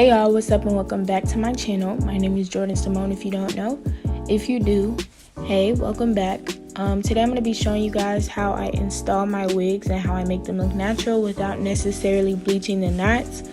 Hey y'all, what's up and welcome back to my channel. My name is Jordan Simone if you don't know. If you do, hey, welcome back. Today I'm going to be showing you guys how I install my wigs and how I make them look natural without necessarily bleaching the knots.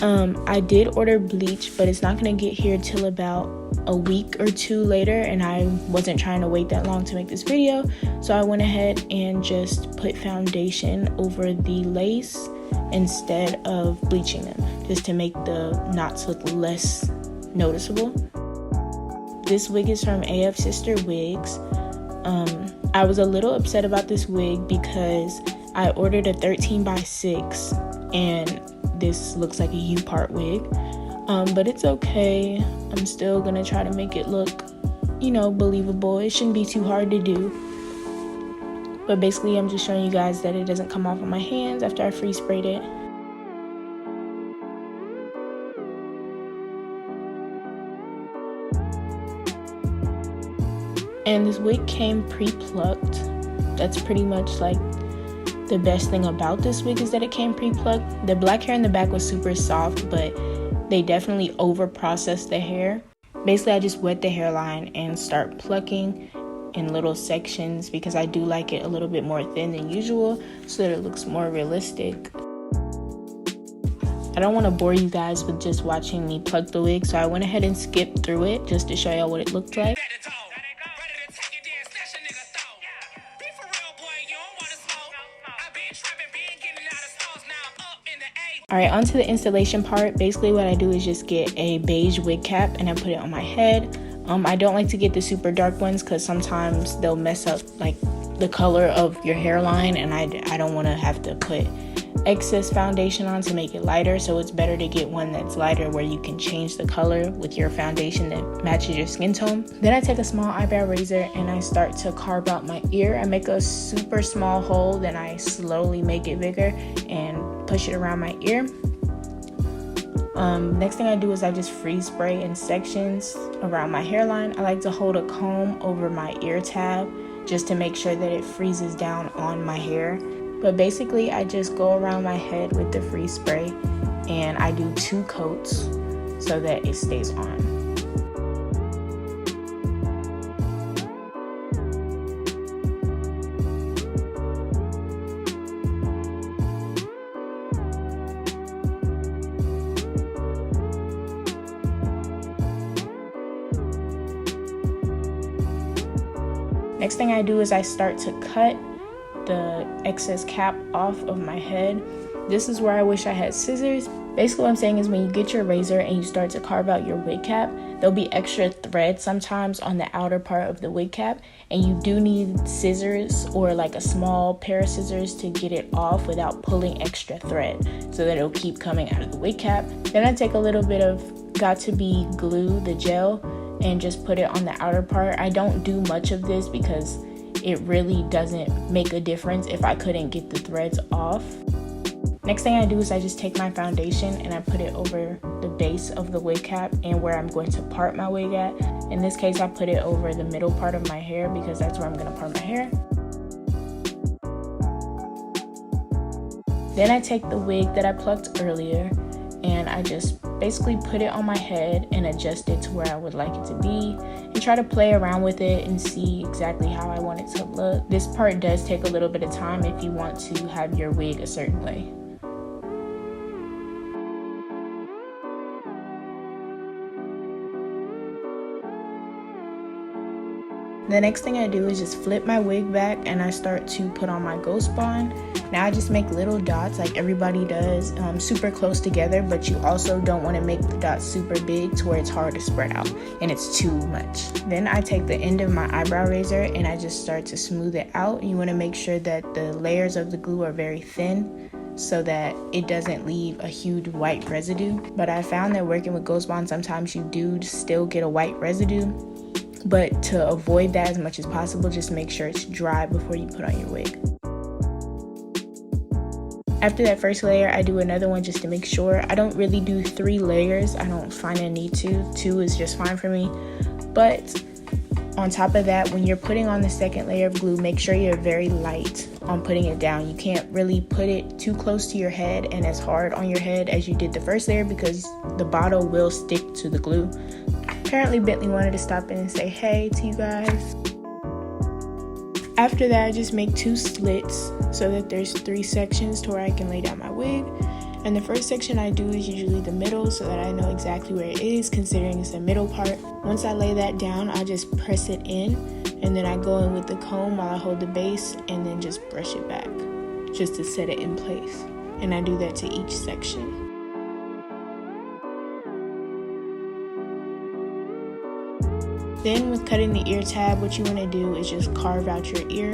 I did order bleach, but it's not going to get here till about a week or two later, and I wasn't trying to wait that long to make this video, so I went ahead and just put foundation over the lace instead of bleaching them, just to make the knots look less noticeable. This wig is from Afsisterwigs. I was a little upset about this wig because I ordered a 13x6 and this looks like a U-part wig, but it's okay. I'm still gonna try to make it look, believable. It shouldn't be too hard to do. But basically, I'm just showing you guys that it doesn't come off on my hands after I free sprayed it. And this wig came pre-plucked. That's pretty much like the best thing about this wig, is that it came pre-plucked. The black hair in the back was super soft, but they definitely over-processed the hair. Basically, I just wet the hairline and start plucking in little sections because I do like it a little bit more thin than usual so that it looks more realistic. I don't want to bore you guys with just watching me pluck the wig, so I went ahead and skipped through it just to show y'all what it looked like. Alright, on to the installation part. Basically what I do is just get a beige wig cap and I put it on my head. I don't like to get the super dark ones because sometimes they'll mess up like the color of your hairline, and I don't want to have to put excess foundation on to make it lighter, so it's better to get one that's lighter where you can change the color with your foundation that matches your skin tone. Then I take a small eyebrow razor and I start to carve out my ear. I make a super small hole, then I slowly make it bigger and push it around my ear. Next thing I do is I just freeze spray in sections around my hairline. I like to hold a comb over my ear tab just to make sure that it freezes down on my hair. But basically I just go around my head with the freeze spray and I do 2 coats so that it stays on. Next thing I do is I start to cut the excess cap off of my head. This is where I wish I had scissors. Basically what I'm saying is when you get your razor and you start to carve out your wig cap, there'll be extra thread sometimes on the outer part of the wig cap, and you do need scissors or like a small pair of scissors to get it off without pulling extra thread so that it'll keep coming out of the wig cap. Then I take a little bit of Got-To-Be glue, the gel, and just put it on the outer part. I don't do much of this because it really doesn't make a difference if I couldn't get the threads off. Next thing I do is I just take my foundation and I put it over the base of the wig cap and where I'm going to part my wig at. In this case, I put it over the middle part of my hair because that's where I'm going to part my hair. Then I take the wig that I plucked earlier and I just basically put it on my head and adjust it to where I would like it to be and try to play around with it and see exactly how I want it to look. This part does take a little bit of time if you want to have your wig a certain way. The next thing I do is just flip my wig back and I start to put on my ghost bond. Now I just make little dots like everybody does, super close together, but you also don't want to make the dots super big to where it's hard to spread out and it's too much. Then I take the end of my eyebrow razor and I just start to smooth it out. You want to make sure that the layers of the glue are very thin so that it doesn't leave a huge white residue. But I found that working with ghost bond, sometimes you do still get a white residue. But to avoid that as much as possible, just make sure it's dry before you put on your wig. After that first layer, I do another one just to make sure. I don't really do 3 layers. I don't find a need to. 2 is just fine for me. But On top of that, when you're putting on the second layer of glue, make sure you're very light on putting it down. You can't really put it too close to your head and as hard on your head as you did the first layer, because the bottle will stick to the glue. Apparently Bentley wanted to stop in and say hey to you guys. After that, I just make 2 slits so that there's 3 sections to where I can lay down my wig. And the first section I do is usually the middle, so that I know exactly where it is, considering it's the middle part. Once I lay that down, I just press it in, and then I go in with the comb while I hold the base, and then just brush it back, just to set it in place. And I do that to each section. Then with cutting the ear tab, what you want to do is just carve out your ear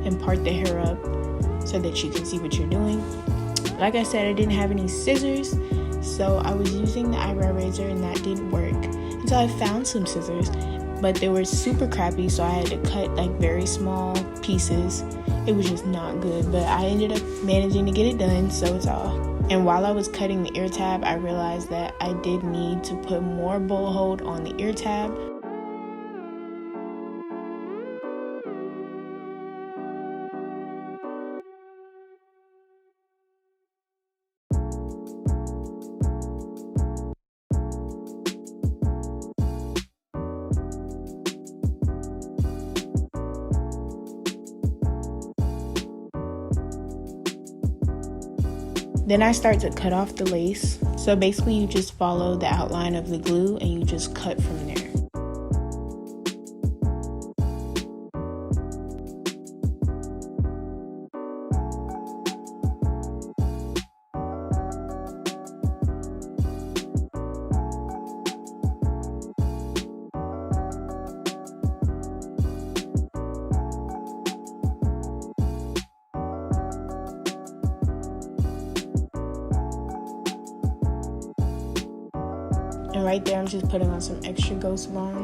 and part the hair up so that you can see what you're doing. Like I said, I didn't have any scissors, so I was using the eyebrow razor, and that didn't work until I found some scissors, but they were super crappy, so I had to cut like very small pieces. It was just not good, but I ended up managing to get it done, so it's all. And while I was cutting the ear tab, I realized that I did need to put more bowl hold on the ear tab. Then I start to cut off the lace. So basically you just follow the outline of the glue and you just cut from there. And right there, I'm just putting on some extra Ghost Bond.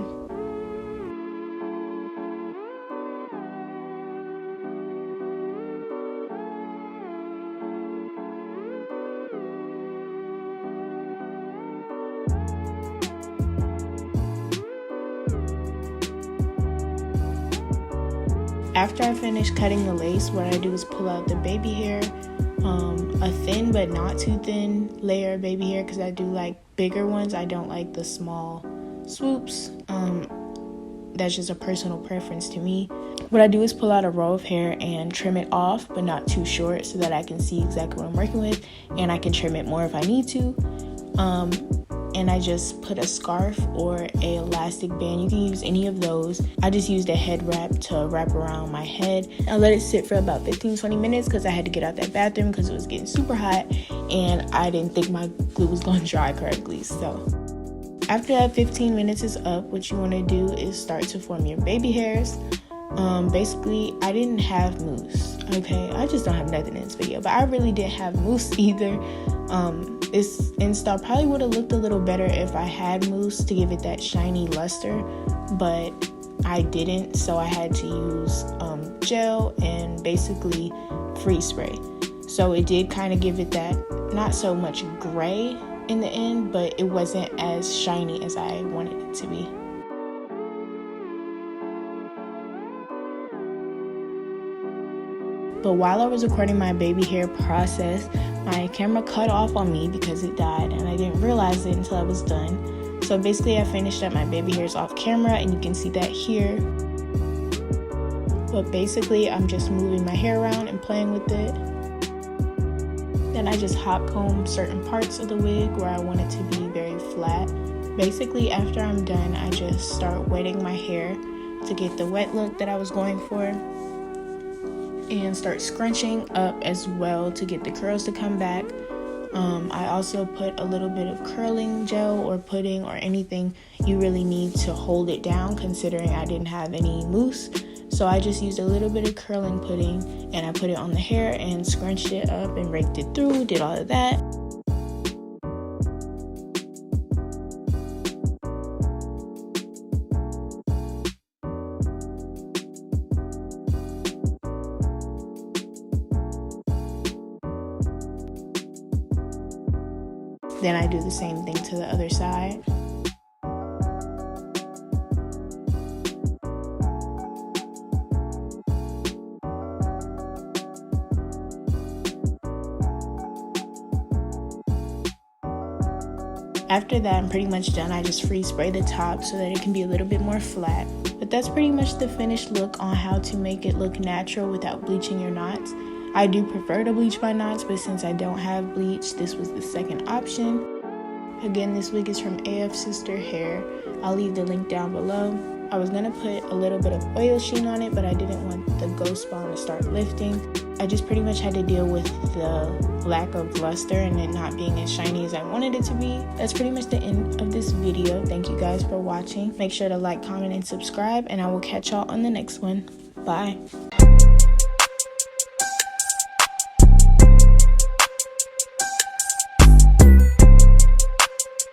After I finish cutting the lace, what I do is pull out the baby hair, a thin but not too thin layer of baby hair, because I do like bigger ones. I don't like the small swoops. That's just a personal preference to me. What I do is pull out a row of hair and trim it off, but not too short, so that I can see exactly what I'm working with, and I can trim it more if I need to. And I just put a scarf or a elastic band. You can use any of those. I just used a head wrap to wrap around my head. I let it sit for about 15-20 minutes because I had to get out that bathroom because it was getting super hot and I didn't think my glue was going to dry correctly. So after that 15 minutes is up, what you want to do is start to form your baby hairs. Basically, I didn't have mousse, okay? I just don't have nothing in this video, but I really didn't have mousse either. This install probably would have looked a little better if I had mousse to give it that shiny luster, but I didn't, so I had to use gel and basically freeze spray. So it did kind of give it that not so much gray in the end, but it wasn't as shiny as I wanted it to be. But while I was recording my baby hair process, my camera cut off on me because it died, and I didn't realize it until I was done. So basically I finished up my baby hairs off camera, and you can see that here. But basically I'm just moving my hair around and playing with it. Then I just hot comb certain parts of the wig where I want it to be very flat. Basically after I'm done, I just start wetting my hair to get the wet look that I was going for, and start scrunching up as well to get the curls to come back. I also put a little bit of curling gel or pudding or anything you really need to hold it down, considering I didn't have any mousse. So I just used a little bit of curling pudding and I put it on the hair and scrunched it up and raked it through, did all of that. Then I do the same thing to the other side. After that, I'm pretty much done. I just free spray the top so that it can be a little bit more flat. But that's pretty much the finished look on how to make it look natural without bleaching your knots. I do prefer to bleach my knots, but since I don't have bleach, this was the second option. Again, this wig is from AF Sister Hair. I'll leave the link down below. I was gonna put a little bit of oil sheen on it, but I didn't want the ghost bond to start lifting. I just pretty much had to deal with the lack of luster and it not being as shiny as I wanted it to be. That's pretty much the end of this video. Thank you guys for watching. Make sure to like, comment, and subscribe, and I will catch y'all on the next one. Bye.